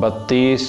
32,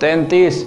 33,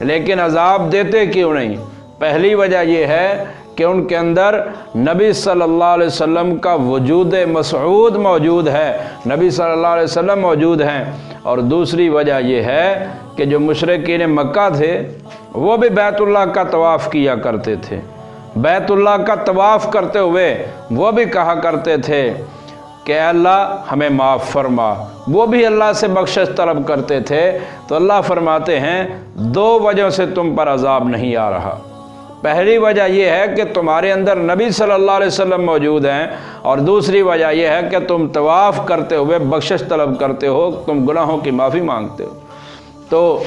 لیکن عذاب دیتے کیوں نہیں؟ پہلی وجہ یہ ہے کہ ان کے اندر نبی صلی اللہ علیہ وسلم کا وجود مسعود موجود ہے، نبی صلی اللہ علیہ وسلم موجود ہیں۔ اور دوسری وجہ یہ ہے کہ جو مشرکین مکہ تھے وہ بھی بیت اللہ کا طواف کیا کرتے تھے، بیت اللہ کا طواف کرتے ہوئے وہ بھی کہا کرتے تھے کہ اے اللہ ہمیں معاف فرما، وہ بھی اللہ سے بخشش طلب کرتے تھے۔ تو اللہ فرماتے ہیں دو وجہوں سے تم پر عذاب نہیں آ رہا۔ پہلی وجہ یہ ہے کہ تمہارے اندر نبی صلی اللہ علیہ وسلم موجود ہیں، اور دوسری وجہ یہ ہے کہ تم طواف کرتے ہوئے بخشش طلب کرتے ہو، تم گناہوں کی معافی مانگتے ہو۔ تو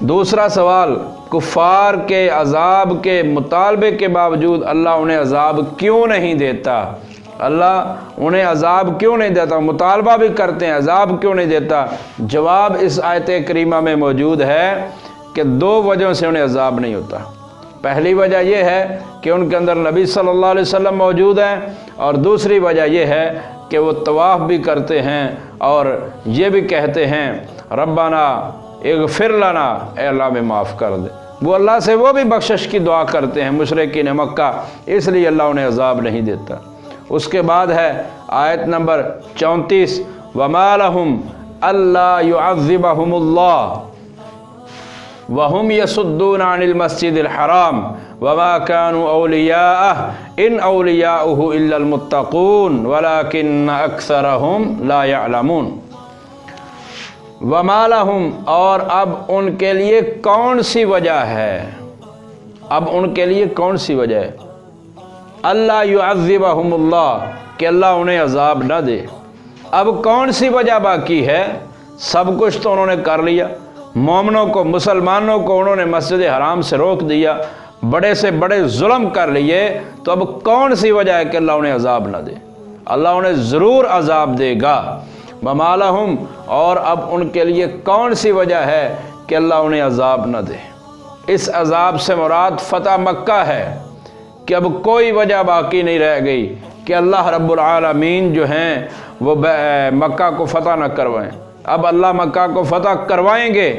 دوسرا سوال، کفار کے عذاب کے مطالبے کے باوجود اللہ انہیں عذاب کیوں نہیں دیتا؟ اللہ انہیں عذاب کیوں نہیں دیتا؟ مطالبہ بھی کرتے ہیں، عذاب کیوں نہیں دیتا؟ جواب اس آیت کریمہ میں موجود ہے کہ دو وجہوں سے انہیں عذاب نہیں ہوتا۔ پہلی وجہ یہ ہے کہ ان کے اندر نبی صلی اللہ علیہ وسلم موجود ہیں، اور دوسری وجہ یہ ہے کہ وہ طواف بھی کرتے ہیں اور یہ بھی کہتے ہیں ربنا اغفر لنا، اے اللہ میں معاف کر دے۔ وہ اللہ سے وہ بھی بخشش کی دعا کرتے ہیں مشرکین مکہ، اس لیے اللہ انہیں عذاب نہیں دیتا۔ اس کے بعد ہے آیت نمبر 34، وَمَا لَهُمْ أَلَّا يُعَذِّبَهُمُ اللَّهُ وَهُمْ يَصُدُّونَ عَنِ الْمَسْجِدِ الْحَرَامِ وَمَا كَانُوا أَوْلِيَاءَهُ إِنْ أَوْلِيَاؤُهُ إِلَّا الْمُتَّقُونَ وَلَكِنَّ أَكْثَرَهُمْ لَا يَعْلَمُونَ۔ وَمَا لَهُمْ، اور اب ان کے لیے کون سی وجہ ہے؟ اب ان کے لیے کون سی وجہ ہے؟ اللہ يعذبهم اللہ، کہ اللہ انہیں عذاب نہ دے۔ اب کون سی وجہ باقی ہے؟ سب کچھ تو انہوں نے کر لیا، مومنوں کو، مسلمانوں کو انہوں نے مسجد حرام سے روک دیا، بڑے سے بڑے ظلم کر لیے، تو اب کون سی وجہ ہے کہ اللہ انہیں عذاب نہ دے؟ اللہ انہیں ضرور عذاب دے گا۔ وَمَا لَهُمْ، اور اب ان کے لیے کون سی وجہ ہے کہ اللہ انہیں عذاب نہ دے؟ اس عذاب سے مراد فتح مکہ ہے، کہ اب کوئی وجہ باقی نہیں رہ گئی کہ اللہ رب العالمین جو ہیں وہ مکہ کو فتح نہ کروائیں۔ اب اللہ مکہ کو فتح کروائیں گے،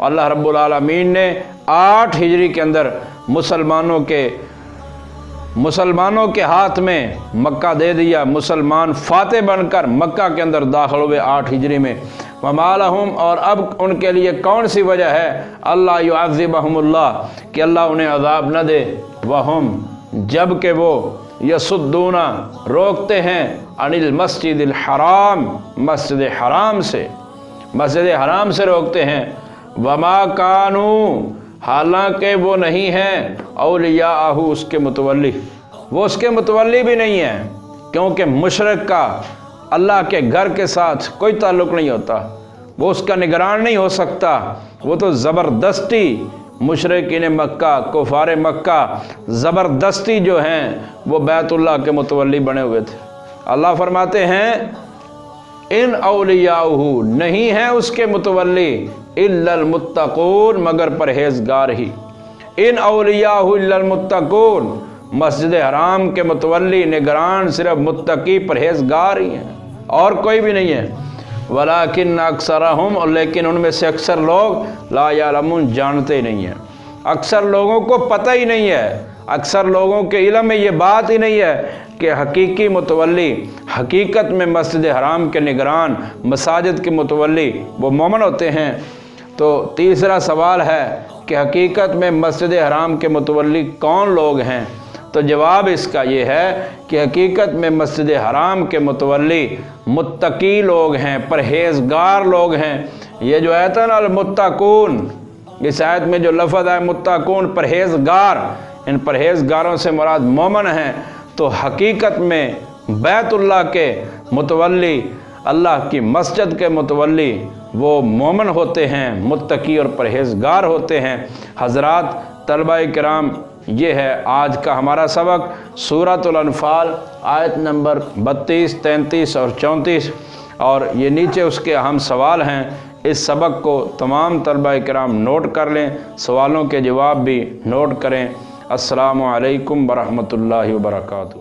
اللہ رب العالمین نے 8 ہجری کے اندر مسلمانوں کے ہاتھ میں مکہ دے دیا، مسلمان فاتح بن کر مکہ کے اندر داخل ہوئے 8 ہجری میں۔ وَمَا لَهُمْ، اور اب ان کے لیے کون سی وجہ ہے؟ اللہ يعذبهم اللہ، کہ اللہ انہیں عذاب نہ دے۔ وَهُمْ، جب کہ وہ یصدون، روکتے ہیں، عن المسجد الحرام، مسجد حرام سے روکتے ہیں۔ وما کانوا، حالانکہ وہ نہیں ہیں، اولیاءہ، اس کے متولی، وہ اس کے متولی بھی نہیں ہیں، کیونکہ مشرک کا اللہ کے گھر کے ساتھ کوئی تعلق نہیں ہوتا، وہ اس کا نگران نہیں ہو سکتا۔ وہ تو زبردستی مشرکین مکہ، کفار مکہ زبردستی جو ہیں وہ بیت اللہ کے متولی بنے ہوئے تھے۔ اللہ فرماتے ہیں ان اولیاؤہ، نہیں ہیں اس کے متولی، الا المتقون، مگر پرہیزگار ہی۔ ان اولیاؤہ الا المتقون، مسجد حرام کے متولی، نگران صرف متقی پرہیزگار ہی ہیں، اور کوئی بھی نہیں ہے۔ ولیکن اکثرہم، اور لیکن ان میں سے اکثر لوگ لا یعلمون، جانتے نہیں ہیں۔ اکثر لوگوں کو پتہ ہی نہیں ہے، اکثر لوگوں کے علم میں یہ بات ہی نہیں ہے کہ حقیقی متولی، حقیقت میں مسجد حرام کے نگران، مساجد کے متولی وہ مومن ہوتے ہیں۔ تو تیسرا سوال ہے کہ حقیقت میں مسجد حرام کے متولی کون لوگ ہیں؟ تو جواب اس کا یہ ہے کہ حقیقت میں مسجد حرام کے متولی متقی لوگ ہیں، پرہیزگار لوگ ہیں۔ یہ جو آیت ہے نا المتقون، اس آیت میں جو لفظ ہے متقون، پرہیزگار، ان پرہیزگاروں سے مراد مومن ہیں۔ تو حقیقت میں بیت اللہ کے متولی، اللہ کی مسجد کے متولی وہ مومن ہوتے ہیں، متقی اور پرہیزگار ہوتے ہیں۔ حضرات، طلبہ کرام، یہ ہے آج کا ہمارا سبق، سورۃ الانفال آیت نمبر 32، 33 اور 34، اور یہ نیچے اس کے اہم سوال ہیں۔ اس سبق کو تمام طلبہ کرام نوٹ کر لیں، سوالوں کے جواب بھی نوٹ کریں۔ السلام علیکم ورحمۃ اللہ وبرکاتہ۔